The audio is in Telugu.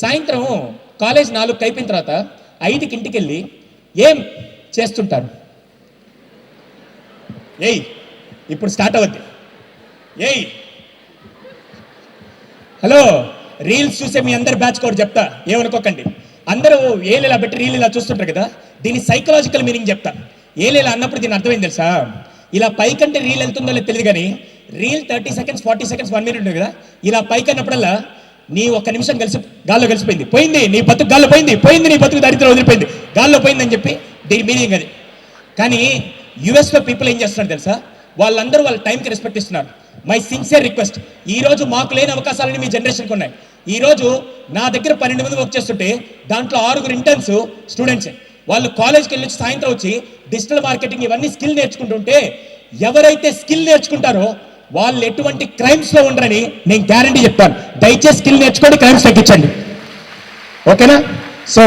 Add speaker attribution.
Speaker 1: సాయంత్రం కాలేజ్ 4కి అయిపోయిన తర్వాత 5కి ఇంటికి వెళ్ళి ఏం చేస్తుంటారు? ఏయ్ ఇప్పుడు స్టార్ట్ అవుద్ది. ఏయ్ హలో, రీల్స్ చూసే మీ అందరి బ్యాచ్ కూడా చెప్తా, ఏమనుకోకండి. అందరూ ఏళ్ళు ఇలా పెట్టి రీల్ ఇలా చూస్తుంటారు కదా, దీని సైకలాజికల్ మీనింగ్ చెప్తా. ఏళ్ళు ఇలా అన్నప్పుడు దీని అర్థమైంది తెలుసా? ఇలా పైకంటే రీల్ వెళ్తుందో లేదు తెలియదు, కానీ రీల్ 30 సెకండ్స్ 40 సెకండ్స్ 1 మినిట్ ఉంటుంది కదా, ఇలా పైకి అన్నప్పుడల్లా నీ ఒక్క నిమిషం గాల్లో కలిసిపోయింది, పోయింది నీ బతుకు, గాల్లో పోయింది నీ బతుకు, దరిద్రం వదిలిపోయింది, గాల్లో పోయిందని చెప్పి దీని మీనింగ్ అది. కానీ యుఎస్లో పీపుల్ ఏం చేస్తున్నారు తెలుసా? వాళ్ళందరూ వాళ్ళ టైంకి రెస్పెక్ట్ ఇస్తున్నారు. మై సిన్సియర్ రిక్వెస్ట్, ఈరోజు మాకు లేని అవకాశాలని మీ జనరేషన్కి ఉన్నాయి. ఈరోజు నా దగ్గర 12 మంది వర్క్ చేస్తుంటే దాంట్లో 6 ఇంటర్న్స్ స్టూడెంట్సే. వాళ్ళు కాలేజ్కి వెళ్ళి సాయంత్రం వచ్చి డిజిటల్ మార్కెటింగ్ ఇవన్నీ స్కిల్ నేర్చుకుంటుంటే, ఎవరైతే స్కిల్ నేర్చుకుంటారో వాళ్ళు ఎటువంటి క్రైమ్స్లో ఉండరని నేను గ్యారంటీ చెప్తాను. దయచేసి స్కిల్ నేర్చుకోండి, క్రైమ్స్ తగ్గించండి. ఓకేనా? సో